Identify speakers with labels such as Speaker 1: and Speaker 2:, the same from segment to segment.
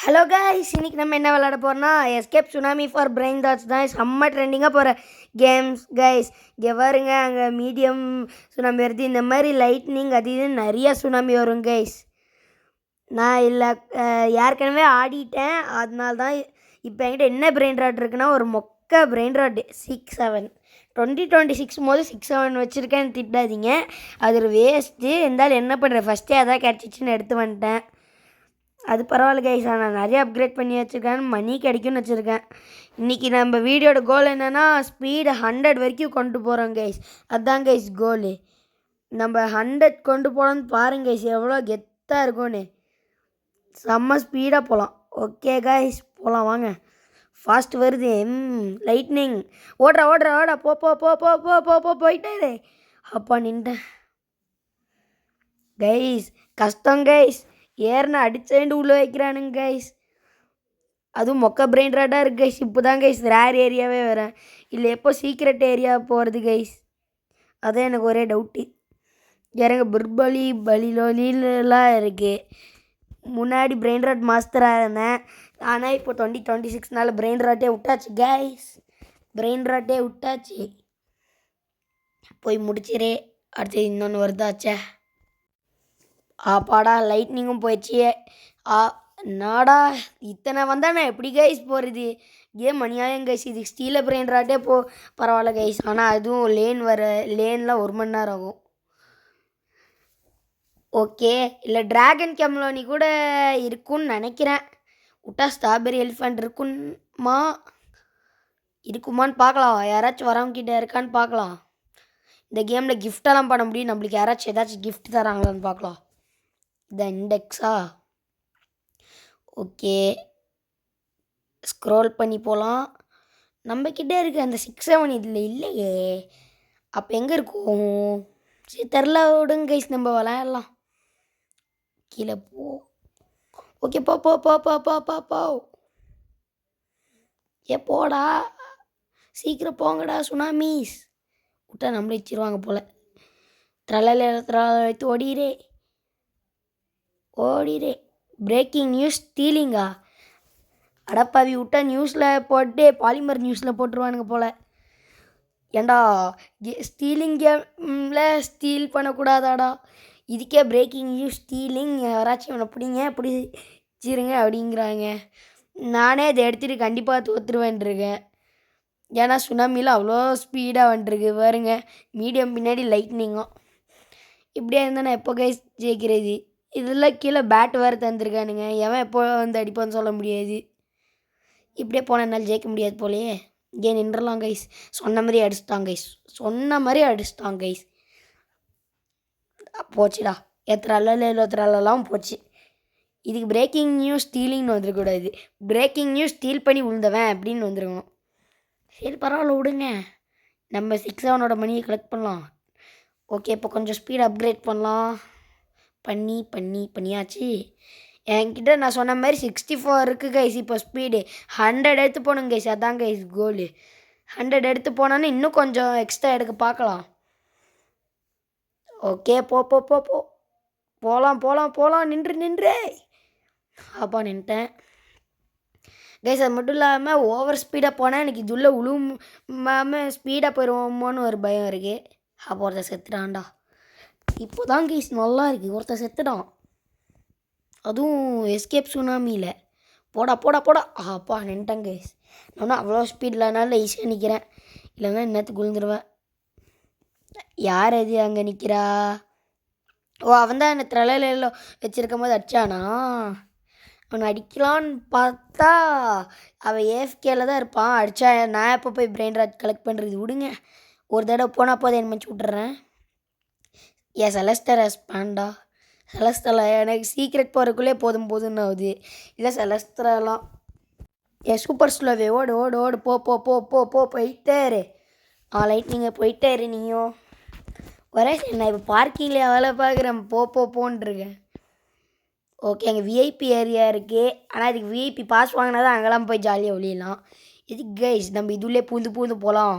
Speaker 1: Hello guys, இன்னைக்கு நம்ம என்ன விளையாட போகிறோம்னா escape tsunami for brain thoughts தான். செம்ம ட்ரெண்டிங்காக போகிற கேம்ஸ் கைஸ். இங்கே பாருங்க, அங்கே மீடியம் சுனாமி வருது, இந்த மாதிரி லைட்னிங் அது இதுன்னு நிறையா சுனாமி வரும் கைஸ். நான் இல்லை ஏற்கனவே ஆடிட்டேன், அதனால தான் இப்போ என்கிட்ட என்ன பிரெயின் ராட் இருக்குன்னா ஒரு மொக்க பிரெயின் ராட் 6-7 2026 போது 6-7 வச்சுருக்கேன்னு திட்டாதீங்க, அது ஒரு வேஸ்ட்டு. இருந்தாலும் என்ன பண்ணுறேன், ஃபஸ்ட்டே அதான் கிடச்சிச்சின்னு எடுத்து வந்துட்டேன். அது பரவாயில்ல கைஸ், நான் நிறைய அப்கிரேட் பண்ணி வச்சுருக்கேன், மணி கிடைக்கும்னு வச்சுருக்கேன். இன்றைக்கி நம்ம வீடியோட கோல் என்னென்னா ஸ்பீடு 100 வரைக்கும் கொண்டு போகிறோம் கைஸ். அதுதான் கைஸ் கோலு. நம்ம 100 கொண்டு போகலான்னு பாருங்க கைஸ், எவ்வளோ கெத்தாக இருக்கும்னு. செம்ம ஸ்பீடாக போகலாம். ஓகே கைஸ், போகலாம் வாங்க. ஃபாஸ்ட் வருது. லைட்னிங் ஓடுறா போ போ போ போ போ போ போ போயிட்டாரு. அப்பா நின்ட்டேன் கைஸ். கஷ்டம் கைஸ், ஏறின அடிச்சேண்டு உள்ளே வைக்கிறானுங்க கைஸ். அதுவும் மொக்க பிரெயின் ராட்டாக இருக்குது கைஸ். இப்போ தான் கைஸ் ரேர் ஏரியாவே வரேன், இல்லை எப்போ சீக்ரெட் ஏரியா போகிறது கைஸ். அதான் எனக்கு ஒரே டவுட்டு. இறங்க புர்பலி பலிலோலிலாம் இருக்குது. முன்னாடி பிரெயின் ராட் மாஸ்டராக இருந்தேன், ஆனால் இப்போ 2026 பிரெயின் ராட்டே விட்டாச்சு கைஸ். பிரெயின் ராட்டே விட்டாச்சு. போய் முடிச்சிரே. அடுத்து இன்னொன்று வருதாச்சே. ஆப்பாடா, லைட்னிங்கும் போயிடுச்சு. நாடா இத்தனை வந்தால் நான் எப்படி கைஸ் போகிறது? கேம் அநியாயம் கைஸ். இது ஸ்டீல பிரெயின் ராட்டே பரவாயில்ல கைஸ். ஆனால் அதுவும் லேனில் 1 மணி நேரம் ஆகும். ஓகே, இல்லை ட்ராகன் கேம்லோனி கூட இருக்குன்னு நினைக்கிறேன். விட்டா ஸ்ட்ராபெரி எலிஃபண்ட் இருக்குமான்னு பார்க்கலாம். யாராச்சும் வரவங்கிட்ட இருக்கான்னு பார்க்கலாம். இந்த கேமில் கிஃப்டெல்லாம் பண்ண முடியும். நம்மளுக்கு யாராச்சும் ஏதாச்சும் கிஃப்ட் தராங்களான்னு பார்க்கலாம். இந்த இண்டெக்ஸா? ஓகே, ஸ்க்ரோல் பண்ணி போகலாம். நம்மக்கிட்டே இருக்குது அந்த 6-7 இதில் இல்லையே. அப்போ எங்கே இருக்கும்? சரி தெரில, விடுங்க கைஸ், நம்ம விளையாடலாம். கீழே போ. ஓகே, போ போ போ போ போ போ போ போடா, சீக்கிரம் போங்கடா சுனாமீஸ். விட்டா நம்மளே வச்சிருவாங்க போல். வைத்து ஓடிரே. Breaking news ஸ்டீலிங்கா? அடப்பாவி, விட்டா நியூஸில் போட்டு பாலிமர் நியூஸில் போட்டுருவானுங்க போல். ஏண்டா ஸ்டீலிங் கேமில் ஸ்டீல் பண்ணக்கூடாதாடா? இதுக்கே பிரேக்கிங் நியூஸ் ஸ்டீலிங், யாராச்சும் இவனை பிடிச்சிருங்க அப்படிங்கிறாங்க. நானே இதை எடுத்துகிட்டு கண்டிப்பாக தோற்றுருவேன்ருக்கேன். ஏன்னா சுனாமியில் அவ்வளோ ஸ்பீடாக வந்துருக்கு பாருங்க. மீடியம் பின்னாடி லைட்னிங்கும். இப்படியே இருந்தால் நான் எப்போ கைஸ் ஜெயிக்கிறது? இதில் கீழே பேட் வேறு தந்துருக்கானுங்க. எவன் எப்போ வந்து அடிப்பான்னு சொல்ல முடியாது. இப்படியே போனால் என்னால் ஜெயிக்க முடியாது போலையே. ஏன் நின்றலாம் கைஸ். சொன்ன மாதிரி அடிச்சிட்டாங்க கைஸ். போச்சுடா. எத்தனை போச்சு. இதுக்கு பிரேக்கிங் நியூஸ் ஸ்டீலிங்னு வந்துருக்கூடாது, பிரேக்கிங் நியூஸ் ஸ்டீல் பண்ணி விழுந்தவன் அப்படின்னு வந்துருக்கணும். சரி பரவாயில்ல, விடுங்க. நம்ம 6-7 மணியை கலெக்ட் பண்ணலாம். ஓகே, இப்போ கொஞ்சம் ஸ்பீட் அப்கிரேட் பண்ணலாம். பண்ணியாச்சு. என்கிட்ட நான் சொன்ன மாதிரி 64 இருக்குது கைஸ். இப்போ ஸ்பீடு 100 எடுத்து போகணும் கைஸ். அதான் கைஸ் கோலு. 100 எடுத்து போனான்னு இன்னும் கொஞ்சம் எக்ஸ்ட்ரா எடுக்க பார்க்கலாம். ஓகே, போகலாம். நின்று அப்பா நின்ட்டேன் கைஸ். அது மட்டும் இல்லாமல் ஓவர் ஸ்பீடாக போனால் எனக்கு இது உள்ள உழுமாமல் ஸ்பீடாக போயிடுவோமோன்னு ஒரு பயம் இருக்குது. அப்போ ஒருத்தர் செத்துட்டான்டா. இப்போ தான் கைஸ் நல்லா இருக்குது. ஒருத்தர் செத்துட்டான், அதுவும் எஸ்கேப் சுனாமியில். போடா. அப்பா நின்ட்டேன் கைஸ். நான் அவ்வளோ ஸ்பீட்லனால ஈஸியாக நிற்கிறேன், இல்லைன்னா இன்னத்துக்கு விழுந்துருவேன். யார் அது அங்கே நிற்கிறா? ஓ, அவன் தான் என்னை திரளையில வச்சுருக்கும் போது அடித்தானா? அவனை அடிக்கலான்னு பார்த்தா அவன் ஏஎஃப்கேல தான் இருப்பான். அடித்தா நான் எப்போ போய் பிரெயின் ராட் கலெக்ட் பண்ணுறது? விடுங்க, ஒரு தடவை போனால் போதை என்ன மச்சு விட்டுறேன். செலஸ்டர் பாண்டா. செலஸ்டரா? எனக்கு சீக்ரெட் போகிறதுக்குள்ளே போதும்னு ஆகுது. இல்லை செலஸ்டரெல்லாம் சூப்பர் ஸ்லோவே. ஓடு போ போயிட்டாரு. லைட்னிங்க போயிட்டாரு. நீயும் ஒரே நான் இப்போ பார்க்கிங்கில் வேலை பார்க்குறேன். போன்ட்டுருக்கேன். ஓகே, அங்கே விஐபி ஏரியா இருக்குது, ஆனால் இதுக்கு விஐபி பாஸ் வாங்கினா தான் அங்கெல்லாம் போய் ஜாலியாக ஒழியலாம். இதுக்கு கைஸ் நம்ம இதுள்ளே பூந்து போகலாம்.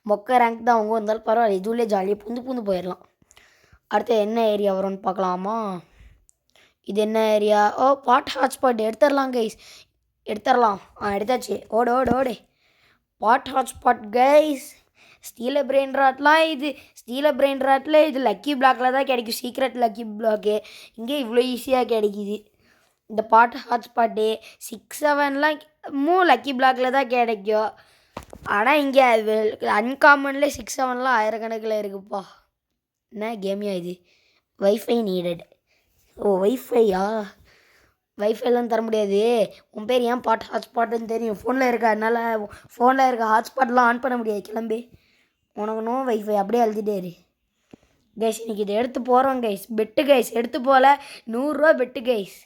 Speaker 1: மொக்க ரேங்க் தான் அவங்க வந்தாலும் பரவாயில்ல, இதுள்ளே ஜாலியாக பூந்து போயிடலாம். அடுத்து என்ன ஏரியா வரும்னு பார்க்கலாமா? இது என்ன ஏரியா? ஓ பாட் ஹாட்ஸ்பாட் எடுத்துடலாம் கைஸ். எடுத்துடலாம். எடுத்தாச்சு. ஓடு ஓடு ஓடு. பாட் ஹாட்ஸ்பாட் கைஸ். ஸ்டீல பிரெயின் ராட்லாம் இது ஸ்டீல பிரெயின் ராட்டில் இது லக்கி பிளாக்கில் தான் கிடைக்கும். சீக்ரெட் லக்கி பிளாக்கு இங்கே இவ்வளோ ஈஸியாக கிடைக்கிது. இந்த பாட் ஹாட்ஸ்பாட்டு 6-7லாம் லக்கி பிளாக்கில் தான் கிடைக்கும். ஆனால் இங்கே அன்காமனில் 6-7லாம் ஆயிரக்கணக்கில் இருக்குப்பா. என்ன கேமியா இது? Wifi needed. ஓ வைஃபையா? வைஃபைலாம் தர முடியாது. உன் பேர் ஏன் பாட் ஹாட்ஸ்பாட்டுன்னு தெரியும். ஃபோனில் இருக்க அதனால் ஃபோனில் இருக்க ஹாட்ஸ்பாட்லாம் ஆன் பண்ண முடியாது. கிளம்பி உனக்கு நோ வைஃபை அப்படியே எழுதிட்டேரு கைஸ். இன்றைக்கி இதை எடுத்து போகிறோம் கைஸ். பெட்டு கைஸ் எடுத்து போகல. 100 ரூபா பெட்டு கைஸ்.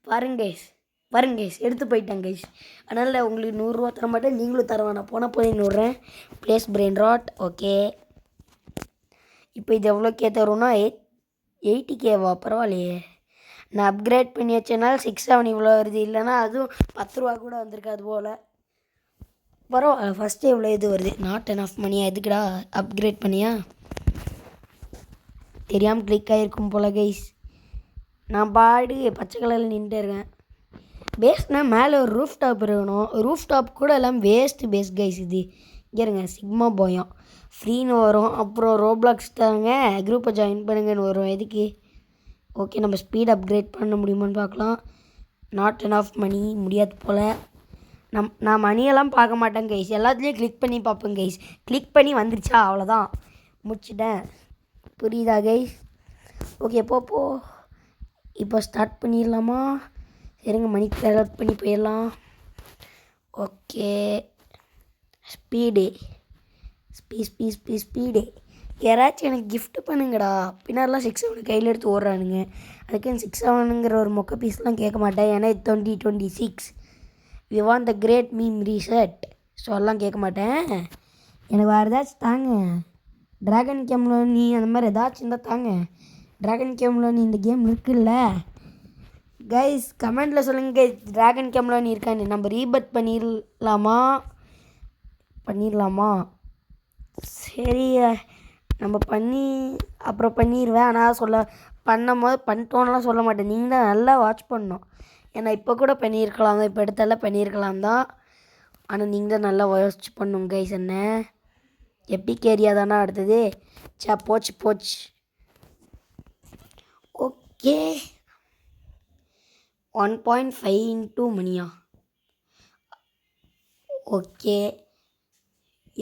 Speaker 1: பாருங்க கைஸ் எடுத்து போயிட்டேன் கைஸ். அதனால் உங்களுக்கு 100 ரூபா தர மாட்டேன். நீங்களும் தர வேணாம். போனால் போய் விட்றேன். Place brain rod. ஓகே இப்போ இது எவ்வளோக்கே தரும்னா 80Kவா? பரவாயில்லையே. நான் அப்கிரேட் பண்ணி வச்சனால 6-7 இவ்வளோ வருது. இல்லைனா அதுவும் 10 ரூபா கூட வந்திருக்காது போல். பரவாயில்ல. ஃபஸ்ட்டு இவ்வளோ இது வருது. நாட் எனஃப் மணியா? எதுக்குடா அப்கிரேட் பண்ணியா? தெரியாமல் கிளிக் ஆகிருக்கும் போல் கைஸ். நான் பாடு பச்சை கலரில் நின்றுட்டு இருக்கேன். பேஸ்னால் மேலே ஒரு ரூஃப் டாப் இருக்கணும். ரூஃப் டாப் கூட எல்லாம் வேஸ்ட்டு பேஸ் கைஸ். இது இங்கே இருங்க. சிக்மா போயம் ஃப்ரீன்னு வரும். அப்புறம் ரோப்ளாக்ஸ் தாங்க குரூப்பை ஜாயின் பண்ணுங்கன்னு வரும். எதுக்கு? ஓகே நம்ம ஸ்பீட் அப்கிரேட் பண்ண முடியுமான்னு பார்க்கலாம். நாட் எனஃப் மணி முடியாது போல். நான் மணியெல்லாம் பார்க்க மாட்டேன் கைஸ். எல்லாத்துலேயும் கிளிக் பண்ணி பார்ப்பேன் கைஸ். கிளிக் பண்ணி வந்துருச்சா அவ்வளோதான், முடிச்சிட்டேன். புரியுதா கைஸ்? ஓகே போ. இப்போ ஸ்டார்ட் பண்ணிடலாமா? சரிங்க மணி செலக்ட் பண்ணி போயிடலாம். Okay speed speed. யாராச்சும் எனக்கு கிஃப்ட் பண்ணுங்கடா. பின்னாடிலாம் 6-7 கையில் எடுத்து ஓடுறானுங்க. அதுக்குன்னு 6-7ங்கிற ஒரு மொக்க பீஸ்லாம் கேட்க மாட்டேன். ஏன்னா 2026 we want the great meme reset. So எல்லாம் கேட்க மாட்டேன். எனக்கு வேறு ஏதாச்சும் தாங்க. ட்ராகன் கேம்லோனி அந்த மாதிரி ஏதாச்சும் இருந்தால் தாங்க. ட்ராகன் கேம்லோனி இந்த கேம் இருக்குல்ல கைஸ், கமெண்டில் சொல்லுங்கள் கைஸ். ட்ராகன் கேம்லோனி இருக்கான்னு. நம்ம ரீபத் பண்ணிடலாமா? சரி நம்ம அப்புறம் பண்ணிடுவேன். ஆனால் பண்ணிட்டோன்னெலாம் சொல்ல மாட்டேன். நீங்கள் தான் நல்லா வாட்ச் பண்ணணும். ஏன்னா இப்போ கூட பண்ணியிருக்கலாம் தான். இப்போ எடுத்தால பண்ணியிருக்கலாம் தான். ஆனால் நீங்கள் தான் நல்லா வாட்ச் பண்ணுங்க கைஸ். என்ன எப்பிக் ஏரியா தானே அடுத்தது. போச்சு. ஓகே 1.5 into மணியா? ஓகே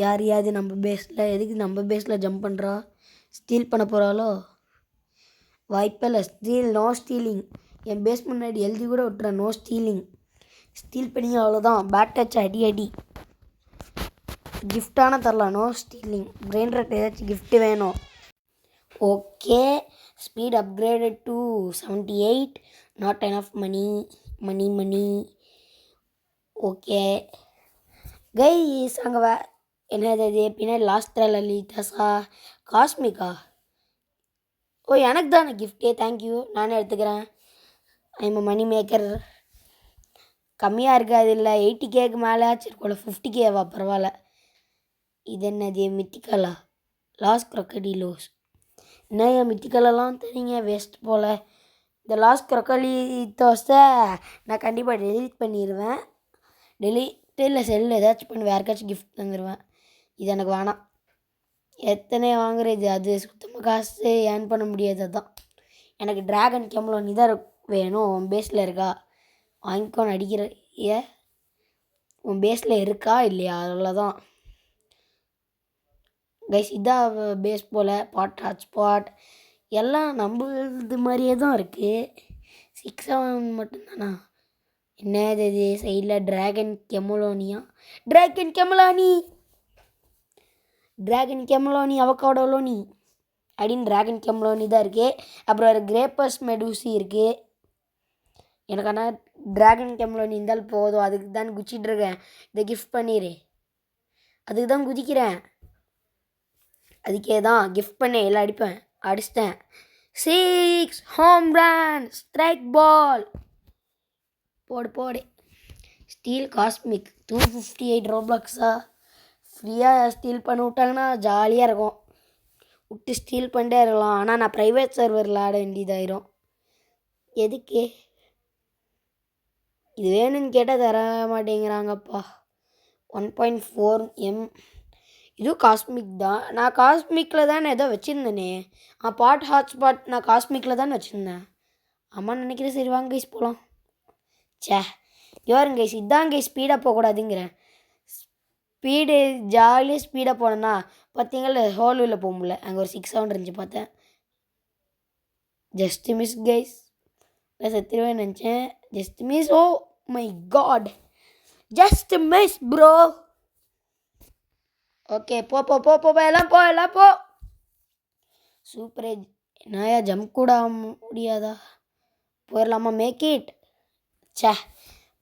Speaker 1: யாரையாவது நம்ம பேஸில் எதுக்கு நம்ம பேஸில் ஜம்ப் பண்ணுறா? ஸ்டீல் பண்ண போகிறாளோ? வாய்ப்பில்லை. No stealing. என் பேஸ் முன்னாடி எழுதி கூட விட்டுறேன் நோ ஸ்டீலிங். ஸ்டீல் பண்ணி அவ்வளோதான். பேட் டச் அடி. கிஃப்டான தரலாம். No stealing. பிரெயின் ராட் ஏதாச்சும் கிஃப்ட்டு வேணும். Okay speed upgraded to 78. Not enough money. Okay guys அங்கே என்னது அது பின்னாடி லாஸ்ட் லலிதாஸா காஸ்மிக்கா? ஓ எனக்கு தானே கிஃப்ட்டே. தேங்க்யூ. நானே எடுத்துக்கிறேன். I'm money maker. கம்மியாக இருக்காது இல்லை 80Kக்கு மேலே ஆச்சு இருக்கும்ல. 50Kவா? பரவாயில்ல. இது என்னது மித்திக்கலா? லாஸ்ட் க்ரொக்கடிலோஸ். என்ன மித்திக்கலெல்லாம் தெரியுங்க வேஸ்ட் போல். இந்த லாஸ்ட் க்ரொக்கடிலோஸை நான் கண்டிப்பாக டெலீட் பண்ணிடுவேன். இல்லை செல்லில் ஏதாச்சும் பண்ணி வேறுக்காச்சும் கிஃப்ட் தந்துடுவேன். இது எனக்கு வேணாம். எத்தனை வாங்குறது? அது சுத்தமாக காசு ஏர்ன் பண்ண முடியாது. அதுதான் எனக்கு ட்ராகன் கேம்லோனி தான் வேணும். உன் பேஸில் இருக்கா? வாங்கிக்கோன்னு அடிக்கிற. உன் பேஸில் இருக்கா இல்லையா? அவ்வளோதான் கைஸ். இதான் பேஸ் போல். ஹாட்ஸ்பாட் எல்லாம் நம்மளது மாதிரியே தான் இருக்குது. 6-7 மட்டும்தானா? என்னது இது சைடில்? ட்ராகன் கெமலோனி அவக்காடோலோனி அப்படின்னு ட்ராகன் கெமலோனி தான் இருக்குது. அப்புறம் ஒரு கிரேப்பஸ் மெடூசி இருக்குது. எனக்கு ஆனால் ட்ராகன் கெமலோனி இருந்தாலும் போதும். அதுக்கு தான் குச்சிட்ருக்கேன். இதை கிஃப்ட் பண்ணிடு. அதுக்கு தான் குதிக்கிறேன். அதுக்கே தான் கிஃப்ட் பண்ணேன். எல்லாம் அடிச்சிட்டேன். 6 ஹோம் ரன் ஸ்ட்ரைக் பால். போடு. Steel cosmic 258 ரோப்ளாக்ஸா? ஃப்ரீயாக ஸ்டீல் பண்ணி விட்டாங்கன்னா ஜாலியாக இருக்கும். விட்டு ஸ்டீல் பண்ணிட்டே இருக்கலாம். ஆனால் நான் ப்ரைவேட் சர்வரில் ஆட வேண்டியதாயிரும். எதுக்கு இது வேணும்னு கேட்டால் தர மாட்டேங்கிறாங்கப்பா. 1.4 M. இதுவும் காஸ்மிக் தான். நான் காஸ்மிக்கில் தானே ஏதோ வச்சுருந்தேனே. பாட் ஹாட்ஸ்பாட் நான் காஸ்மிக்கில் தானே வச்சுருந்தேன். ஆமான்னு நினைக்கிறேன். சரி வாங்க கைஸ் போகலாம். சே யோருங்க கைஸ், இதான் கைஸ் ஸ்பீடாக போகக்கூடாதுங்கிறேன். ஸ்பீடு ஜாலியாக ஸ்பீடாக போனேன்னா பார்த்தீங்களா ஹோல்வில் போக முடியல. அங்கே ஒரு 6 சவுண்ட் இருந்துச்சு பார்த்தேன். Just miss guys. நான் செத்துருவேன் நினச்சேன். Just miss. Oh my god, just miss bro. Okay போ போ போ போ எல்லாம் போ எல்லாம் போ. சூப்பரே. என்னையா ஜம்ப் கூட முடியாதா? போயிடலாமா? Make it. சே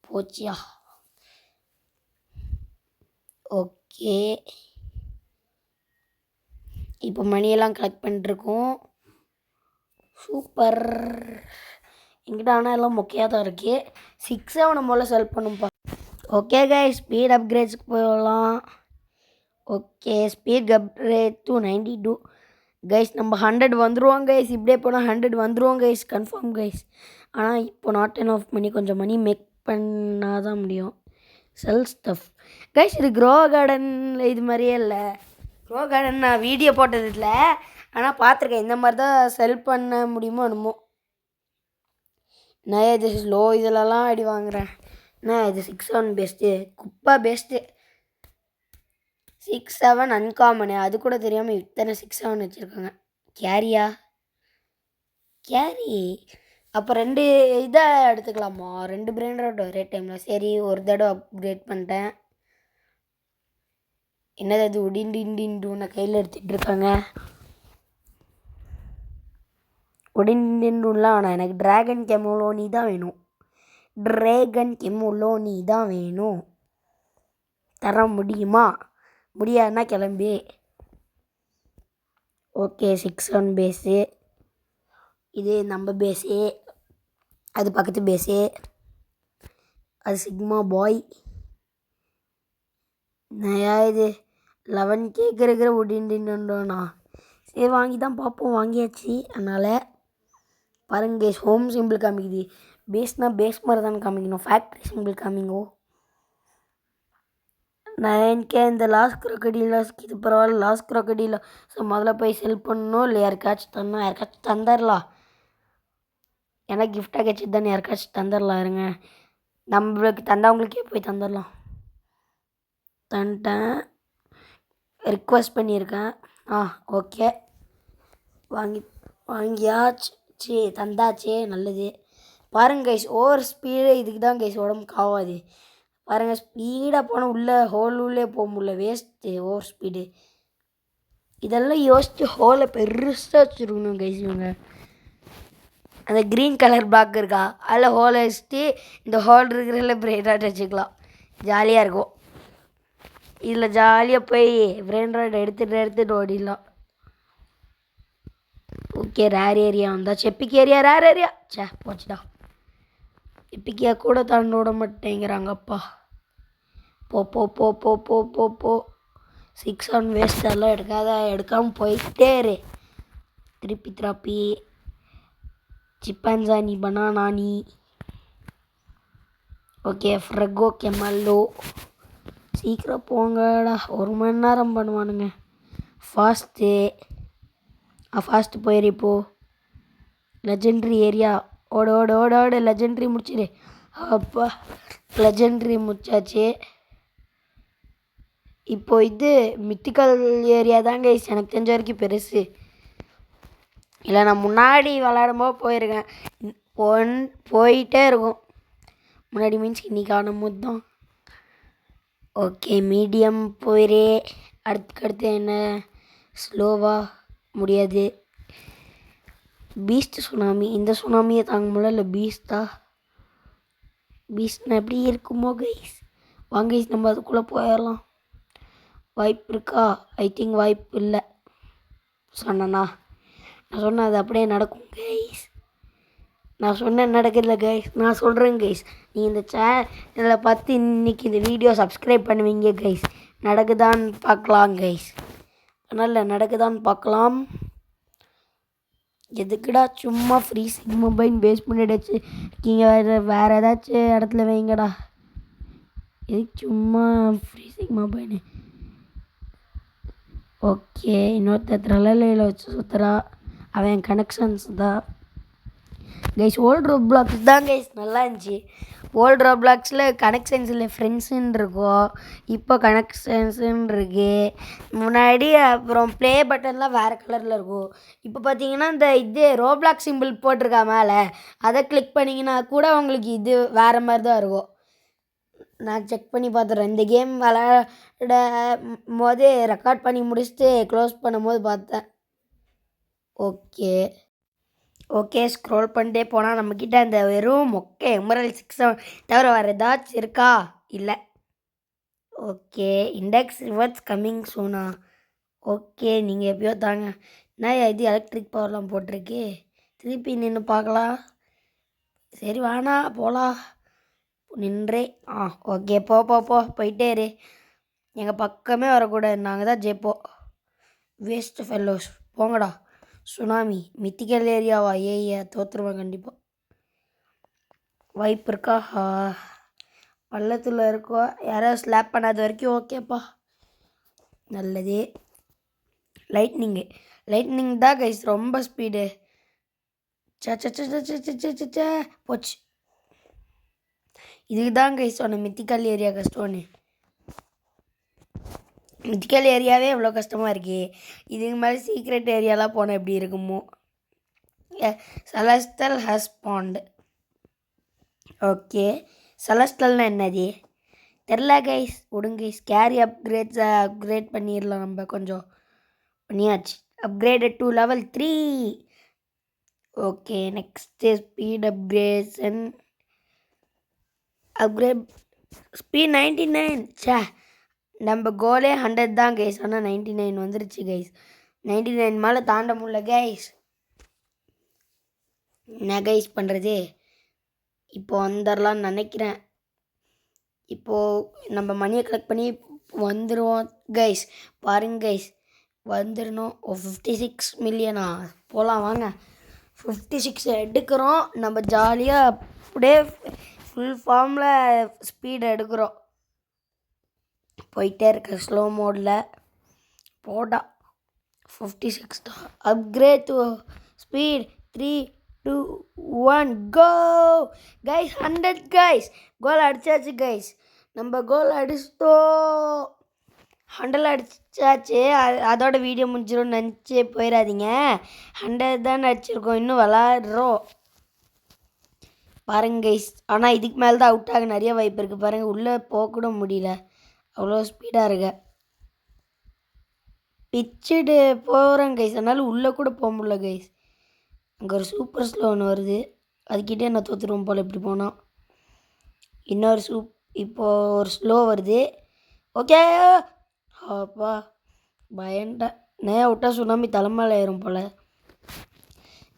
Speaker 1: போச்சியா. ஓகே இப்போ மணியெல்லாம் கலெக்ட் பண்ணிட்டுருக்கோம். சூப்பர். எங்கிட்ட ஆனால் எல்லாம் மொக்கையாக தான் இருக்குது. 6 அவனை முதல்ல செல் பண்ணும்பா. ஓகே கைஸ் ஸ்பீட் அப்கிரேட்ஸ்க்கு போயிடலாம். Okay speed upgrade to 92 guys. நம்ம 100 வந்துடுவோம் கைஸ். இப்படியே போனால் 100 வந்துடுவோம் கைஸ், கன்ஃபார்ம் கைஸ். ஆனால் இப்போ நாட் என் ஆஃப் பண்ணி கொஞ்சம் மணி மேக் பண்ணால் தான் முடியும். செல் ஸ்டஃப் கைஸ். இது க்ரோ கார்டனில் இது மாதிரியே இல்லை. க்ரோ கார்டன் நான் வீடியோ போட்டது இல்லை, ஆனால் பார்த்துருக்கேன். இந்த மாதிரி தான் செல் பண்ண முடியுமோ என்னமோ. நான் இது ஸ்லோ இதிலலாம் அடி வாங்குகிறேன். நான் இது 6-7 பெஸ்ட்டு, குப்பா பெஸ்ட்டு. 6-7 அன்காமனு, அது கூட தெரியாமல் இத்தனை 6-7 வச்சுருக்காங்க. கேரியா கேரி. அப்போ 2 இதை எடுத்துக்கலாமா? 2 பிராண்ட் ஒரே டைமில். சரி ஒரு தடவை அப்கிரேட் பண்ணிட்டேன். என்னது அது உடிண்டின்னு கையில் எடுத்துகிட்டு இருக்காங்க. உடிண்டின்லாம் ஆனால் எனக்கு ட்ராகன் கெமோலோனி தான் வேணும். ட்ராகன் கெமோலோனி தான் வேணும். தர முடியுமா? முடியாதுன்னா கிளம்பி. Okay 6-1 base. இது நம்ம பேஸு, அது பக்கத்து பேஸு, அது சிக்மா பாய். நயா இது 11 கேட்குற உடிண்டின்னுடோண்ணா. சரி வாங்கி தான் பார்ப்போம். வாங்கியாச்சு. அதனால் பாருங்க ஹோம் சிம்பிள் காமிக்குது. பேஸ்னால் பேஸ் மாதிரி தானே காமிக்கணும். Factory simple காமிங்கோ. 9K இந்த லாஸ்ட் க்ரோக்கடியில் இது பரவாயில்ல. லாஸ்ட் க்ரோக்கடியில் ஸோ முதல்ல போய் செல் பண்ணணும். இல்லை யாருக்காச்சும் தரணும். யாருக்காச்சும் தந்துடலாம். ஏன்னா கிஃப்டாக கிடச்சிது தானே, யாருக்காச்சும் தந்துடலாம். இருங்க நம்மளுக்கு தந்தவங்களுக்கே போய் தந்துடலாம். தந்துட்டேன். ரிக்வெஸ்ட் பண்ணியிருக்கேன். ஓகே வாங்கியாச்சு. தந்தாச்சே நல்லது. பாருங்க கைஸ் ஓவர் ஸ்பீடு இதுக்கு தான் கைஸ் உடம்புக்கு ஆகாது. பாருங்கள் ஸ்பீடாக போனால் உள்ளே உள்ளே போக முடியல. Waste over speed. இதெல்லாம் யோசித்து ஹோலை பெருசாக வச்சுருக்கணும் கைஸ். இவங்க அந்த க்ரீன் கலர் பிளாக் இருக்கா அதில் ஹோலை வச்சுட்டு இந்த ஹோல் இருக்கிறதுல பிரெயின் வச்சுக்கலாம். ஜாலியாக இருக்கும். இதில் ஜாலியாக போய் பிரெயின் எடுத்துகிட்டு ஓடிடலாம். ஓகே ரேர் ஏரியா வந்தாச்சு. Epic area rare area. சே போச்சுடா. எப்பிக்கியா கூட தாண்ட விட மாட்டேங்கிறாங்கப்பா. போ போ போ போ போ போ போ 6-1 வேஸ்ட். எல்லாம் எடுக்காமல் போயிட்டே இரு. திருப்பி சிப்பான்சானி பனானானி. ஓகே ஃப்ரெகோ கெமல்லோ. சீக்கிரம் போங்கடா. 1 மணி நேரம் பண்ணுவானுங்க. ஃபாஸ்ட்டு போயிரு. இப்போது லெஜெண்ட்ரி ஏரியா ஓட ஓட ஓட ஓட லெஜெண்ட்ரி முடிச்சிடு. அப்பா லெஜெண்ட்ரி முடிச்சாச்சு. இப்போது இது மித்திக்கல் ஏரியா தாங்க எனக்கு தெரிஞ்ச வரைக்கும் பெருசு. இல்லை நான் முன்னாடி விளாடும்போது போயிருக்கேன். போயிட்டே இருக்கும். முன்னாடி மீன்ஸ் இன்றைக்கி ஆடும்போது தான். ஓகே மீடியம் போயிரு. அடுத்து என்ன ஸ்லோவாக முடியாது. Beast tsunami. இந்த சுனாமியை தாங்க முடியல. இல்லை பீஸ்ட்னா எப்படி இருக்குமோ கைஸ். வாங்க கைஸ் நம்ம அதுக்குள்ளே போயிடலாம். வாய்ப்பு இருக்கா? ஐ திங்க் வாய்ப்பு இல்லை. சொன்னேண்ணா நான் சொன்னேன் அது அப்படியே நடக்கும் கைஸ். நான் சொன்னேன் நடக்கல கைஸ். நான் சொல்கிறேன் கைஸ். நீங்கள் இந்த சேனலை பார்த்து இன்றைக்கி இந்த வீடியோ சப்ஸ்கிரைப் பண்ணுவீங்க கைஸ். நடக்குதான்னு பார்க்கலாம் கைஸ். அதனால் நடக்குதான்னு பார்க்கலாம். எதுக்குடா சும்மா ஃப்ரீ மொபைல் வேஸ்ட் பண்ணிடுச்சு இருக்கீங்க, வேறு ஏதாச்சும் இடத்துல வைங்கடா. எதுக்கு சும்மா ஃப்ரீ மொபைல்? ஓகே, இன்னொருத்தர் ட்ரலையில் வச்சு சுற்றுறா, அவன் கனெக்ஷன்ஸ் தான் கைஸ். ஓல்டு ரோப்ளாக்ஸ் தான் கைஸ் நல்லா இருந்துச்சு. ஓல்டு ரோப்ளாக்ஸில் கனெக்ஷன்ஸில் ஃப்ரெண்ட்ஸுன்னு இருக்கும், இப்போ கனெக்ஷன்ஸுன்னு இருக்கு. முன்னாடி அப்புறம் ப்ளே பட்டன்லாம் வேறு கலரில் இருக்கும். இப்போ பார்த்தீங்கன்னா இந்த இது ரோப்ளாக் சிம்பிள் போட்டிருக்கா மேலே, அதை கிளிக் பண்ணிங்கன்னா கூட உங்களுக்கு இது வேறு மாதிரி தான் இருக்கும். நான் செக் பண்ணி பார்த்துறேன். இந்த கேம் விளையாட போது ரெக்கார்ட் பண்ணி முடிச்சுட்டு க்ளோஸ் பண்ணும்போது பார்த்தேன். ஓகே ஓகே, ஸ்க்ரோல் பண்ணிட்டே போனால் நம்மக்கிட்ட அந்த வெறும் மொக்கை எமரல் 6 தவிர வேறு ஏதாச்சும் இருக்கா? இல்லை. ஓகே, இண்டெக்ஸ் ரிவர்ஸ் கம்மிங் சூனா. ஓகே, நீங்கள் எப்பயோ தாங்க. என்ன இது எலக்ட்ரிக் பவர்லாம் போட்டிருக்கு, திருப்பி நின்று பார்க்கலாம். சரி வேணா போகலாம், நின்றே. ஓகே, போயிட்டே இரு. எங்கள் பக்கமே வரக்கூடாது, நாங்கள் தான் ஜெயிப்போம். வேஸ்ட் ஃபெல்லோஸ் போங்கடா. சுனாமி மித்திக்கல் ஏரியாவா? தோற்றுருவேன் கண்டிப்பாக. வாய்ப்பு இருக்கா? பள்ளத்தில் இருக்கோ, யாராவது ஸ்லாப் பண்ணாத வரைக்கும் ஓகேப்பா, நல்லது. லைட்னிங் தான் கைஸ் ரொம்ப ஸ்பீடு. போச்சு. இதுக்கு தான் கைஸ் சொன்னேன் மித்திக்கல் ஏரியா கஷ்டம்னு. மித்திக்கல் ஏரியாவே எவ்வளோ கஷ்டமாக இருக்கு, இதுக்கு மேலே சீக்ரெட் ஏரியாலாம் போனால் எப்படி இருக்குமோ. Celestial has bond. ஓகே, செலஸ்டல்னா என்னது தெரில கைஸ், விடுங்க. ஸ்கேரி அப்கிரேட் பண்ணிடலாம் நம்ம. கொஞ்சம் பண்ணியாச்சு. Upgraded to level 3. Okay, next speed அப்கிரேஷன். Upgrade speed 99. நம்ம கோலே 100 தான் கைஸ், ஆனால் 99 வந்துருச்சு கைஸ். 99 மேலே தாண்ட முடியல கைஸ். என்ன கைஸ் பண்ணுறது? இப்போ வந்துடலான்னு நினைக்கிறேன். இப்போது நம்ம மணியை கலெக்ட் பண்ணி வந்துடுவோம் கைஸ். பாருங்க கைஸ், வந்துடணும். 56 மில்லியனா? போகலாம் வாங்க. 56 எடுக்கிறோம் நம்ம, ஜாலியாக அப்படியே ஃபுல் ஃபார்மில் ஸ்பீடு எடுக்கிறோம். போயிட்டே இருக்க ஸ்லோ மோடில் போடா. 56 தான். Upgrade to speed 3 2 1 go guys. 100 guys, goal அடிச்சாச்சு கைஸ். நம்ம கோல் அடிச்சிட்டோம். 100 அடிச்சாச்சு. அதோட வீடியோ முடிஞ்சிடும்னு நினச்சி போயிடாதீங்க. 100 தானே அடிச்சிருக்கோம், இன்னும் விளாட்றோம் பாருங்க கைஸ். ஆனால் இதுக்கு மேலே தான் அவுட் ஆக நிறைய வாய்ப்பு இருக்குது பாருங்கள். உள்ளே போகக்கூட முடியல, அவ்வளோ ஸ்பீடாக இருக்க. பிச்சுட்டு போகிறேன் கைஸ், அதனால உள்ளே கூட போக முடியல கைஸ். அங்கே ஒரு சூப்பர் ஸ்லோ ஒன்று வருது, அதுக்கிட்டே நான் தோற்றுருவோம் போல் இப்படி போனால். இன்னொரு இப்போது ஒரு ஸ்லோ வருது. ஓகே, அப்பா பயன்டேன். நேரம் விட்டால் சுனாமி தலைமையில் ஏறும் போல்.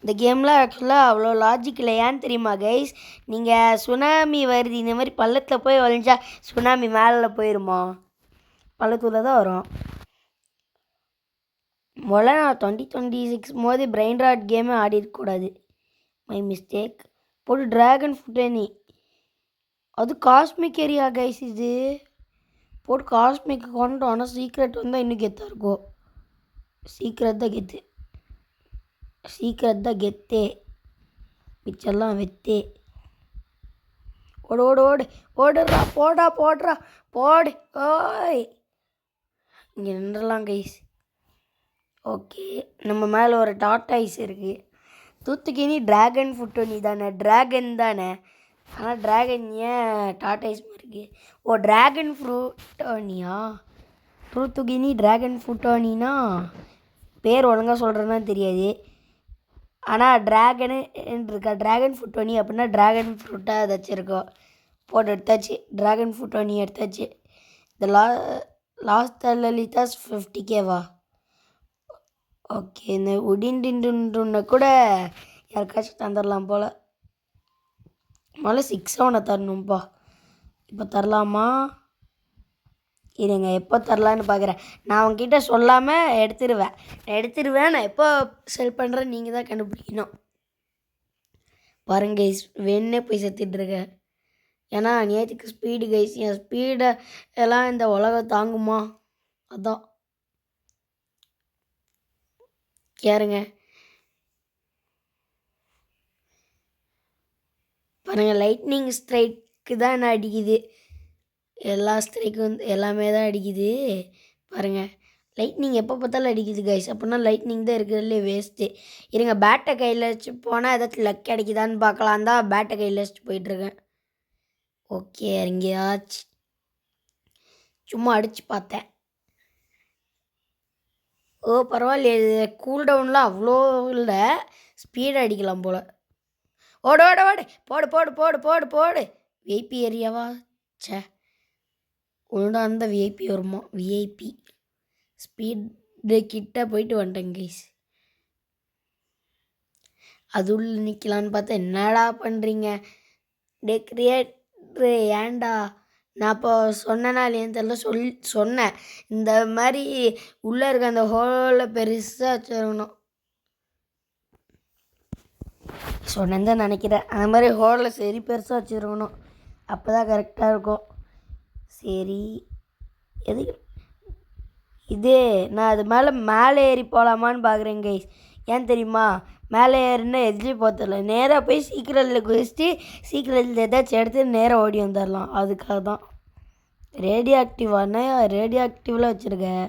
Speaker 1: இந்த கேமில் ஆக்சுவலாக அவ்வளோ லாஜிக் இல்லை. ஏன்னு தெரியுமா கைஸ்? நீங்கள் சுனாமி வருது இந்த மாதிரி பள்ளத்தில் போய் வளைஞ்சா சுனாமி மேலே போயிடுமா? பள்ளத்தில் தான் வரும். முதல்ல நான் 2026 போது பிரெயின் ராட் கேமே ஆடி இருக்கக்கூடாது, மை மிஸ்டேக். போட்டு ட்ராகன் ஃபுட்டேனி, அது காஸ்மிக் ஏரியா கைஸ். இது போட்டு காஸ்மிக் கொண்டோம். ஆனால் சீக்ரெட் வந்தால் இன்னும் கெத்தாக இருக்கும். சீக்ரெட் தான் கெத்தே, மிச்செல்லாம் வெத்தே. ஓடுறா போடுறா போடு. ஓய், இங்கே நின்றலாம் கைஸ். ஓகே, நம்ம மேலே ஒரு டாட்டாய்ஸ் இருக்குது. தூத்துக்கினி ட்ராகன் ஃபுட்டோனி தானே, ட்ராகன் தானே. ஆனால் ட்ராகன் ஏன் டாட்டாய்ஸ் இருக்குது? ஓ, ட்ராகன் ஃப்ரூட்டோனியா? தூத்துக்கினி ட்ராகன் ஃபுட்டோனினா பேர் ஒழுங்காக சொல்கிறேன்னா தெரியாது. ஆனால் ட்ராகனு இருக்கா, ட்ராகன் ஃபுட்டோனி அப்படின்னா ட்ராகன் ஃப்ரூட்டாக ஏதாச்சும் இருக்கும். போட்டு எடுத்தாச்சு, ட்ராகன் ஃபுட்டோனி எடுத்தாச்சு. இந்த லாஸ்ட் லலிதாஸ் 50K ஓகே, இந்த உடின்டுன்னு கூட யாருக்காச்சும் தந்துடலாம் போல். முதல்ல 6 தரணும்ப்பா. இப்போ தரலாமா? இருங்க எப்போ தரலான்னு பார்க்குறேன். நான் உங்ககிட்ட சொல்லாமல் எடுத்துருவேன். நான் எப்போ செல் பண்ணுறேன் நீங்கள் தான் கண்டுபிடிக்கணும். பாருங்க கைஸ், வேணே போய் செத்துட்ருக்கேன். ஏன்னா நேற்றுக்கு ஸ்பீடு கைஸ், என் ஸ்பீடை எல்லாம் இந்த உலகம் தாங்குமா? அதான் கேருங்க. பாருங்கள், லைட்னிங் ஸ்ட்ரைக்கு தான் என்ன அடிக்குது. எல்லா ஸ்ட்ரைக்கும் வந்து எல்லாமே தான் அடிக்குது. பாருங்கள், லைட்னிங் எப்போ பார்த்தாலும் அடிக்குது கைஸ். அப்படின்னா லைட்னிங் தான் இருக்கிறதுலே வேஸ்ட்டு. இருங்க, பேட்டை கையில் வச்சு போனால் ஏதாச்சும் லக் கிடைக்குதான்னு பார்க்கலாம் தான் பேட்டை கையில் வச்சுட்டு போயிட்டுருக்கேன். ஓகே, இறங்கியாச்சு. சும்மா அடித்து பார்த்தேன். ஓ பரவாயில்லையே, கூல் டவுன்லாம் அவ்வளோ இல்லை, ஸ்பீடாக அடிக்கலாம் போல். ஓடு ஓடு ஓடு, போடு போடு போடு போடு போடு. விஐபி ஏரியாவா? சே, ஒழுங்கா அந்த விஐபி வருமா? விஐபி ஸ்பீடு கிட்ட போயிட்டு வந்துட்டேன் கைஸ். அது உள்ள நிற்கலான்னு பார்த்தா என்னடா பண்ணுறீங்க டெக்ரியேட்ரு? ஏன்டா நான் இப்போ சொன்னேன்னா இல்லையான்னு தெரியல, சொன்னேன் இந்த மாதிரி உள்ளே இருக்க அந்த ஹோலில் பெருசாக வச்சுருக்கணும் சொன்னேன்னு தான் நினைக்கிறேன். அந்த மாதிரி ஹோலில் சரி பெருசாக வச்சுருக்கணும், அப்போ தான் கரெக்டாக இருக்கும். சரி, எதுக்கு இது நான் அது மேலே ஏறி போகலாமான்னு பார்க்குறேன் கைஸ். ஏன் தெரியுமா? மேலே ஏறினா எதுலேயும் போத்தரல, நேராக போய் சீக்கிரத்தில் குதிச்சுட்டு சீக்கிரத்தில் ஏதாச்சும் எடுத்து நேராக ஓடி வந்துடலாம். அதுக்காக தான் ரேடியோ ஆக்டிவில் வச்சுருக்கேன்.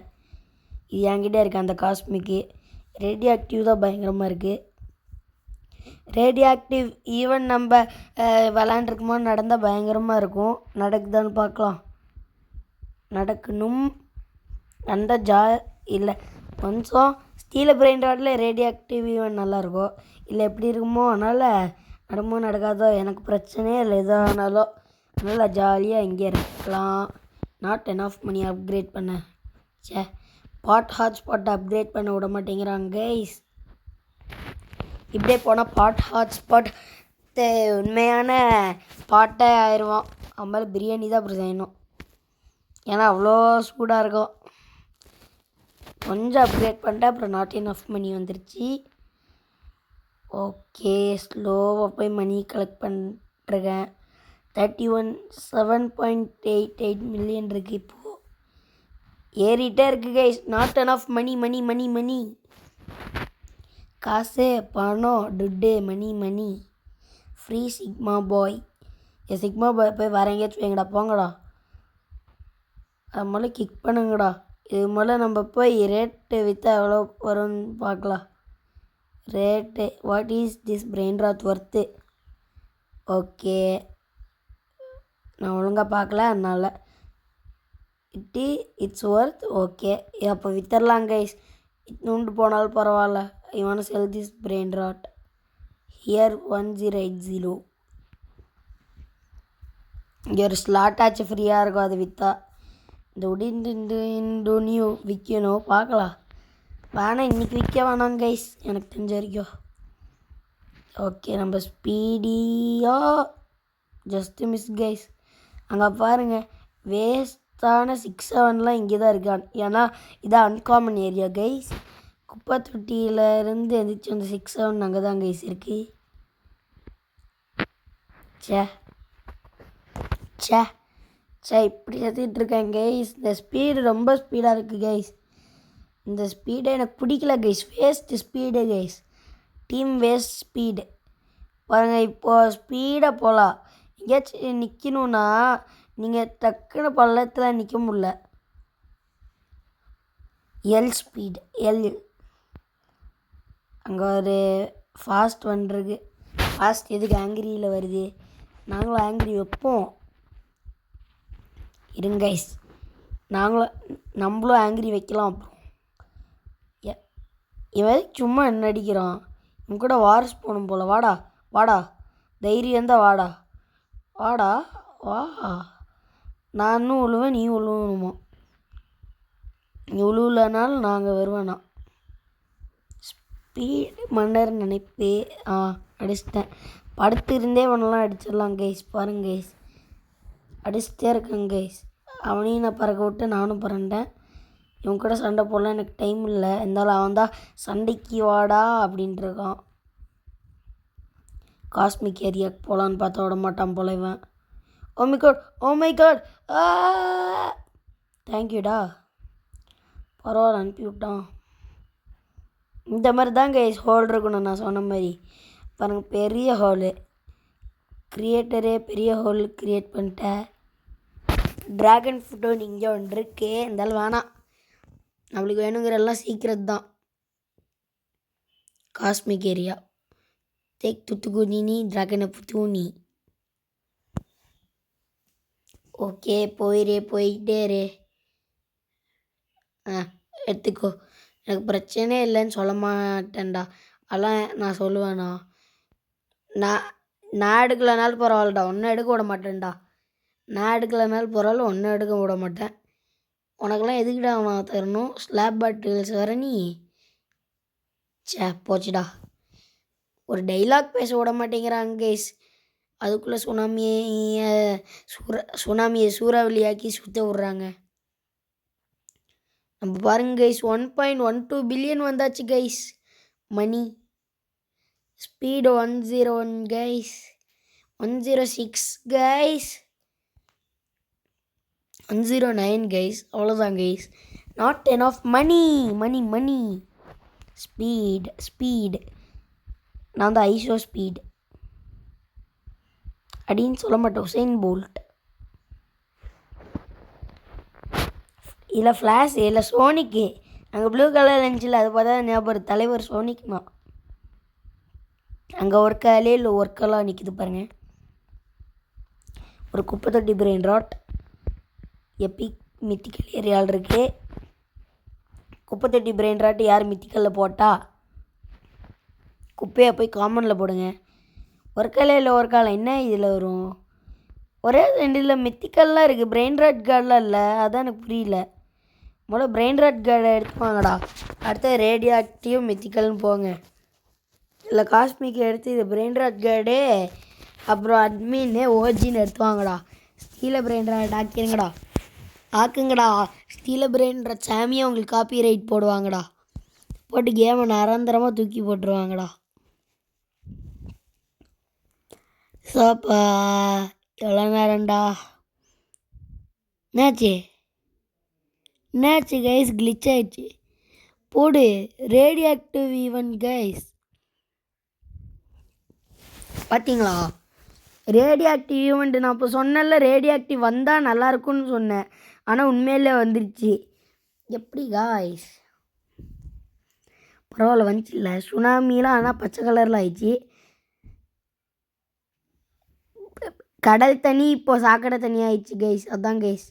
Speaker 1: இது என்கிட்ட இருக்குது அந்த காஸ்மிக்கு. ரேடியோ ஆக்டிவ் தான் பயங்கரமாக இருக்குது. ரேடியோ ஆக்டிவ் ஈவன் நம்ம விளாண்டுருக்குமோ நடந்தால் பயங்கரமாக இருக்கும். நடக்குதான்னு பார்க்கலாம். நடக்கணும். அந்த இல்லை கொஞ்சம் ஸ்டீல் பிரெயின் ராட்டில் ரேடியோ ஆக்டிவ் ஈவன் நல்லாயிருக்கும். இல்லை எப்படி இருக்குமோ, அதனால் நடமோ நடக்காதோ எனக்கு பிரச்சனையே இல்லை. எதானாலும் நல்லா ஜாலியாக இங்கே இருக்கலாம். நாட் எனாஃப் மணி அப்கிரேட் பண்ண. சே, ஹாட்ஸ்பாட்டை அப்கிரேட் பண்ண விட மாட்டேங்கிறாங்க கைஸ். இப்படியே போனால் ஹாட்ஸ்பாட் உண்மையான ஸ்பாட்டே ஆயிடுவான். அவன் பிரியாணி தான் அப்படி செய்யணும், ஏன்னா அவ்வளோ சூடாக இருக்கும். கொஞ்சம் அப்கிரேட் பண்ணிட்டேன், அப்புறம் நாட் எனாஃப் மணி வந்துருச்சு. ஓகே, ஸ்லோவாக போய் மணி கலெக்ட் பண்ணிட்டுருக்கேன். 7.88 மில்லியன் இருக்குது இப்போது. ஏறிட்டே இருக்குது கைஸ். நாட் எனாஃப் மணி. காசு, பணம், துட்டு, மணி. ஃப்ரீ சிக்மா பாய். சிக்மா பாய் போய் வேறு எங்கேயாச்சும் வைங்கடா, போங்கடா. அது மேலே கிக் பண்ணுங்கடா. இது மேலே நம்ம போய் ரேட்டு விற்றா எவ்வளோ வரும்னு பார்க்கலாம். Rate, what is this brain rot worth? Okay, நான் ஒழுங்காக பார்க்கல, அதனால் இட்ஸ் ஒர்த். ஓகே, அப்போ வித்தரலாம் கைஸ். நுண்டு போனாலும் பரவாயில்ல. I want sell this brain rot here 1080. இங்கே ஒரு ஸ்லாட் ஆச்சு ஃப்ரீயாக இருக்கும், அது விற்றா. இந்த உடிந்துனியும் விற்கணும், பார்க்கலாம். வேணாம், இன்றைக்கி விற்க வேணாம் கைஸ், எனக்கு தெரிஞ்ச வரைக்கும். ஓகே, நம்ம ஸ்பீடியாக ஜஸ்ட்டு மிஸ் கைஸ். அங்கே பாருங்கள், வேஸ்ட்டான 6-7லாம் இங்கே தான் இருக்கான். ஏன்னா இதான் அன்காமன் ஏரியா கைஸ். குப்பை தொட்டியிலேருந்து எந்திரிச்சு அந்த 6-7 அங்கே தான் கைஸ் இருக்குது. சே இப்படி சேர்த்துட்ருக்கேன் கைஸ். இந்த ஸ்பீடு ரொம்ப ஸ்பீடாக இருக்குது கைஸ். இந்த ஸ்பீடை எனக்கு பிடிக்கல guys. Waste speed guys. Team waste speed. பாருங்கள், இப்போது ஸ்பீடாக போகலாம். எங்கேயாச்சும் நிற்கணுன்னா நீங்கள் டக்குன்னு பள்ளத்தில் நிற்க முடில. ஸ்பீடு அங்கே ஒரு ஃபாஸ்ட் வந்துருக்கு. ஃபாஸ்ட் எதுக்கு ஆங்கிரியில் வருது? நாங்களும் ஆங்கிரி வைப்போம் இருங்க கைஸ். நம்மளும் ஆங்கிரி வைக்கலாம். அப்புறம் இவன் சும்மா என்ன அடிக்கிறான்? இவன் கூட வாரிஸ் போகணும் போல். வாடா தைரியம் தான், வாடா வா. நானும் உழுவேன், நீ உழுவணுமா? நீ உழுவலனாலும் நாங்கள் வருவேண்ணா. ஸ்பீடு மன்னர் நினைப்பே. அடிச்சிட்டேன். படுத்து இருந்தே பண்ணலாம், அடிச்சிடலாம் கைஸ். பாருங்க கைஸ், அடிச்சுட்டே இருக்கேங்க கைஸ். அவனையும் நான் பறக்க விட்டு நானும் பறந்தேன். இவன் கூட சண்டை போடலாம் எனக்கு டைம் இல்லை. இருந்தாலும் அவன் தான் சண்டைக்கு வாடா அப்படின்ட்டு இருக்கான். காஸ்மிக் ஏரியாவுக்கு போகலான்னு பார்த்தா விட மாட்டான் போல இவன். ஓ மை காட் தேங்க்யூடா, பரவாயில்ல அனுப்பி விட்டான். இந்த மாதிரி தான் கைஸ் ஹோல் இருக்கணும். நான் சொன்ன மாதிரி பாருங்கள், பெரிய ஹோலு க்ரியேட்டரே பெரிய ஹோல் க்ரியேட் பண்ணிட்டேன். ட்ராகன் ஃபுட்டோ இங்கே ஒன்று இருக்கே, இருந்தாலும் வேணாம், நம்மளுக்கு வேணுங்கிறெல்லாம் சீக்கிரம் தான். காஸ்மிக் ஏரியா தேக் துத்துக்குனி ட்ராகனை புத்தூனி. ஓகே போயிட்டே ரே. எடுத்துக்கோ, எனக்கு பிரச்சனையே இல்லைன்னு சொல்ல மாட்டேன்டா. அதெல்லாம் நான் சொல்லுவேண்ணா. நான் எடுக்கலைனாலும் பரவாயில்லடா, ஒன்றும் எடுக்க விட மாட்டேன்டா. நான் எடுக்கலைனாலும் பரவாயில்ல, ஒன்றும் எடுக்க விட மாட்டேன். உனக்கெல்லாம் எதுக்குடா நான் தரணும்? ஸ்லாப் பாட்டில்ஸ் வர நீ போச்சுடா. ஒரு டைலாக் பேச விட மாட்டேங்கிறாங்க கைஸ். அதுக்குள்ளே சுனாமியை சூறாவளியாக்கி சுற்ற விட்றாங்க. நம்ம பாருங்க கைஸ், 1.12 பில்லியன் வந்தாச்சு guys. Money speed 101 guys, 106 guys, 109 guys. அவ்வளோதான் guys, not enough money. Speed நான் தான் ஐசோ ஸ்பீட் அப்படின்னு சொல்ல மாட்டேன், உசைன் போல்ட். இல்லை ஃப்ளாஷ், இல்லை சோனிக்கு. அங்கே ப்ளூ கலர் இருந்துச்சுல, அது பார்த்தா ஞாபகம் தலைவர் சோனிக்னா. அங்கே ஒர்க்காலே இல்லை ஒர்க்கெல்லாம் நிற்கிது பாருங்கள். ஒரு குப்பை தொட்டி பிரெயின் ராட் எப்பிக் மித்திக்கல் ஏரியாவில் இருக்கு. குப்பை தொட்டி பிரெயின் ராட் யார் மித்திக்கலில் போட்டால் குப்பையை போய் காமனில் போடுங்க. ஒர்க்காலே இல்லை ஒர்க்கால என்ன இதில் வரும்? ஒரே ரெண்டில் மித்திக்கல்லாம் இருக்குது, பிரெயின் ராட் கார்டெலாம் இல்லை. அதான் எனக்கு புரியல. முதல்ல பிரெயின் ராட் கார்டை எடுத்துப்பாங்கடா, அடுத்த ரேடியோ ஆக்டிவ் மித்திக்கல்னு போங்க. இல்லை காஸ்மிக் எடுத்து இது பிரெயின் ராட் கார்டு, அப்புறம் அட்மின்னு ஓஜின்னு எடுத்துவாங்கடா. ஸ்டீல பிரெயின் ராட் ஆக்குங்கடா. ஸ்டீல பிரெயின் ராட் சாமியாக உங்களுக்கு காப்பி ரைட் போடுவாங்கடா. போட்டு கேமை நிரந்தரமாக தூக்கி போட்டுருவாங்கடா. சோப்பா எவ்வளோ நேரம்டா? என்னாச்சு கைஸ்? கிளிச் ஆயிடுச்சு. போடு ரேடியோ ஆக்டிவ் ஈவென்ட் கைஸ். பார்த்தீங்களா ரேடியோ ஆக்டிவ் ஈவெண்ட்? நான் இப்போ சொன்னேன்ல, ரேடியோ ஆக்டிவ் வந்தால் நல்லாயிருக்கும்னு சொன்னேன். ஆனால் உண்மையிலே வந்துருச்சு. எப்படி காய்ஸ்? பரவாயில்ல, வந்துச்சு இல்லை சுனாமிலாம். ஆனால் பச்சை கலரில் ஆயிடுச்சு. கடல் தண்ணி இப்போ சாக்கடை தண்ணி ஆயிடுச்சு கைஸ். அதான் கைஸ்,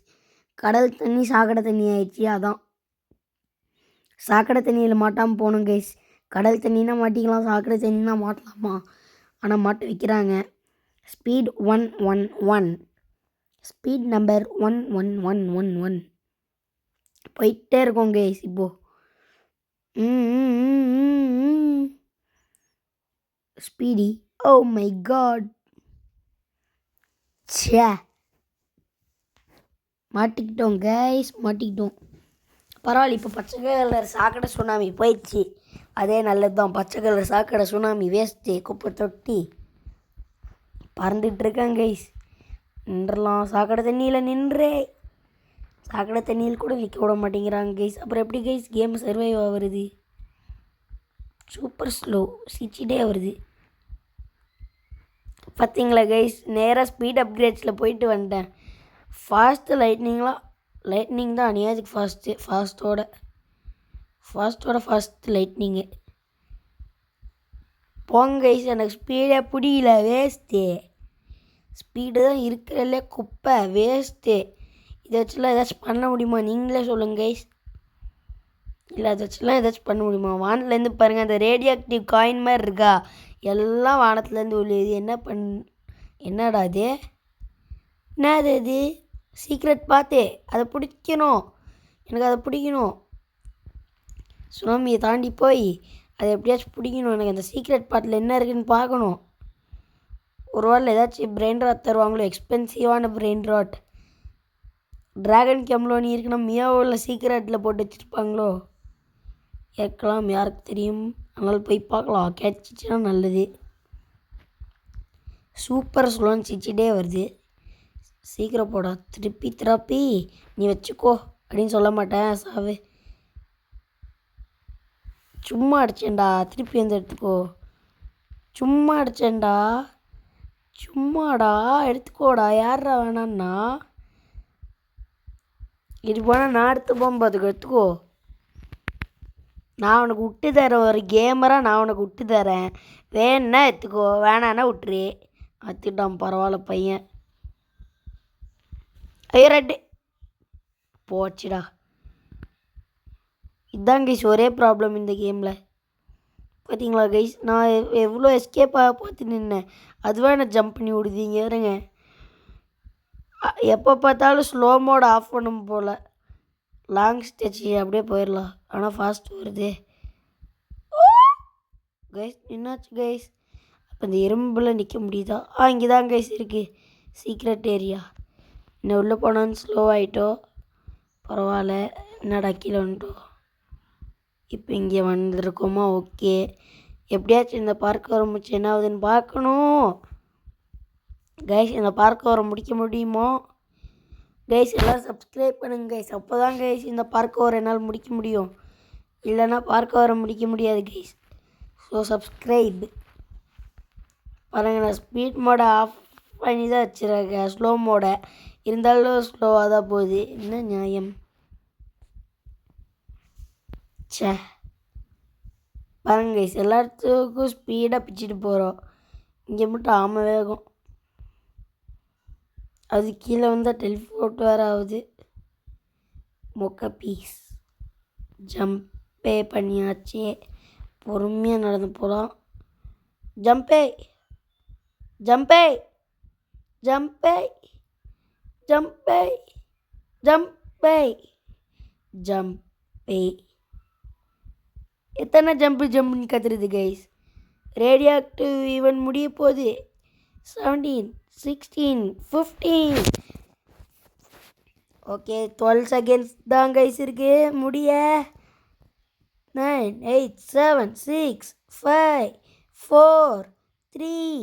Speaker 1: கடல் தண்ணி சாக்கடை தண்ணி ஆயிடுச்சு. அதான் சாக்கடை தண்ணியில் மாட்டாமல் போகணும் கைஸ். கடல் தண்ணினா மாட்டிக்கலாம், சாக்கடை தண்ணினா மாட்டலாமா? ஆனால் மாட்ட வைக்கிறாங்க. ஸ்பீட் 111, ஸ்பீட் நம்பர் 11111 போயிட்டே இருக்கோம் கைஸ். இப்போது ஸ்பீடி, ஓ மை காட், மாட்டிக்கிட்டோம் கைஸ், மாட்டிக்கிட்டோம். பரவாயில்ல, இப்போ பச்சை கலர் சாக்கடை சுனாமி போயிடுச்சு. அதே நல்லது தான். பச்சை கலர் சாக்கடை சுனாமி வேஸ்ட்டு. குப்பை தொட்டி பறந்துட்டுருக்காங்க கைஸ். நின்றுலாம் சாக்கடை தண்ணியில் நின்றே. சாக்கடை தண்ணியில் கூட நிற்க விட மாட்டேங்கிறாங்க கைஸ். அப்புறம் எப்படி கைஸ் கேம் சர்வைவ் ஆகுறது? சூப்பர் ஸ்லோ, சிச்சிட்டே வருது. பார்த்தீங்களா கைஸ், நேராக ஸ்பீட் அப்கிரேட்ஸில் போயிட்டு வந்துட்டேன். ஃபாஸ்ட்டு லைட்னிங் தான் அநியாயத்துக்கு ஃபாஸ்ட்டோட ஃபாஸ்ட்டு லைட்னிங்கு. போங்க கைஸ், எனக்கு ஸ்பீடே பிடிக்கல, வேஸ்ட்டு. ஸ்பீடு தான் இருக்கிறதுலே குப்பை, வேஸ்ட்டு. இதை வச்சுலாம் ஏதாச்சும் பண்ண முடியுமா? நீங்களே சொல்லுங்கள் கைஸ். இல்லை அதை வச்சுலாம் ஏதாச்சும் பண்ண முடியுமா? வானத்துலேருந்து பாருங்கள், அந்த ரேடியோ ஆக்டிவ் காயின் மாதிரி இருக்கா, எல்லாம் வானத்துலேருந்து விழுது. என்னடா அது? என்னது அது? சீக்ரெட் பார்த்தே, அதை பிடிக்கணும். எனக்கு அதை பிடிக்கணும். சுனாமியை தாண்டி போய் அதை எப்படியாச்சும் பிடிக்கணும். எனக்கு அந்த சீக்ரெட் பாட்டில் என்ன இருக்குதுன்னு பார்க்கணும். ஒரு வாரில் ஏதாச்சும் பிரெயின் ராட் தருவாங்களோ, எக்ஸ்பென்சிவான பிரெயின் ராட். ட்ராகன் கேம்லோனி இருக்குன்னா மியாவில் சீக்கிரட்டில் போட்டு வச்சுருப்பாங்களோ கேட்கலாம், யாருக்கு தெரியும். அதனால் போய் பார்க்கலாம். கேட்டுச்சுன்னா நல்லது. சூப்பர் ஸ்லோன்னு சிரிச்சிட்டே வருது. சீக்கிரம் போடா. திருப்பி நீ வச்சுக்கோ அப்படின்னு சொல்ல மாட்டேன். சாவு. சும்மா அடிச்சேன்டா. திருப்பி வந்து எடுத்துக்கோ. சும்மா அடிச்சேன்டா. சும்மாடா எடுத்துக்கோடா. யாரா வேணான்னா இது போனால் நான் எடுத்து போகும்போது அதுக்கு எடுத்துக்கோ. நான் உனக்கு விட்டு தரேன். ஒரு கேமராக நான் உனக்கு விட்டு தரேன். வேணுன்னா எடுத்துக்கோ, வேணான்னா விட்டுரு. அத்துட்டான். பரவாயில்ல பையன். ஐயோ ரெட்டு போச்சுடா. இதுதான் கைஸ் ஒரே ப்ராப்ளம் இந்த கேமில். பார்த்தீங்களா கைஸ், நான் எவ்வளோ எஸ்கேப்பாக பார்த்து நின்னேன். அதுவாக என்ன ஜம்ப் பண்ணி விடுதீங்க. இருங்க, எப்போ பார்த்தாலும் ஸ்லோ மோட் ஆஃப் பண்ணும் போல். லாங் ஸ்டெச் அப்படியே போயிடலாம். ஆனால் ஃபாஸ்ட் வருது கைஸ். என்னாச்சு கைஸ்? அப்போ இந்த எறும்பில் நிற்க முடியுதா? இங்கே தான் கைஸ் இருக்குது சீக்ரெட் ஏரியா. இன்னும் உள்ளே போனான்னு ஸ்லோ ஆகிட்டோ. பரவாயில்ல. என்னடா கீழே வந்துட்டோம். இப்போ இங்கே வந்திருக்கோமா? ஓகே. எப்படியாச்சும் இந்த பார்க்க வர முடிச்சு என்ன ஆகுதுன்னு பார்க்கணும் கைஸ். இந்த பார்க்க வர முடிக்க முடியுமோ கைஸ்? எல்லோரும் சப்ஸ்கிரைப் பண்ணுங்க கைஸ். அப்போ தான் கைஸ் இந்த பார்க்க வர என்னால் முடிக்க முடியும். இல்லைன்னா பார்க்க வர முடிக்க முடியாது கைஸ். ஸோ சப்ஸ்கிரைப் பாருங்கள். நான் ஸ்பீட் மோடை ஆஃப் பண்ணி தான் வச்சுருக்கேன். ஸ்லோ மோடை இருந்தாலும் ஸ்லோவாக தான் போகுது. என்ன நியாயம்? சே பாருங்க கைஸ், எல்லாத்துக்கும் ஸ்பீடாக பிச்சுட்டு போகிறோம். இங்கே மட்டும் ஆமாம் வேகம். அது கீழே வந்தால் டெலிஃபோர்ட் வேறு ஆகுது. மொக்க பீஸ். ஜம்பே பண்ணியாச்சே. பொறுமையாக நடந்து போகலாம். ஜம்பே ஜம்பே ஜம்பே ஜம்பே ஜம்பே ஜம்பே. எத்தனை ஜம்ப்னு கத்துறது கைஸ்? ரேடியோ ஆக்டிவ் ஈவெண்ட் முடிய போகுது. 17 16 15. ஓகே 12 செகண்ட்ஸ் தான் கைஸ் இருக்கு முடிய. 9 8 7 6 5 4 3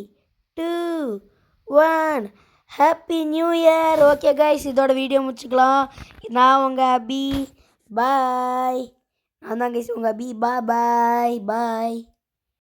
Speaker 1: 2 1. Happy new year. Okay guys, இதோட வீடியோ முடிச்சுக்கலாம். நான் உங்கள் அபி. பாய். நான் தான் கைஸ் உங்கள் அபி. பாய் பாய் பாய்.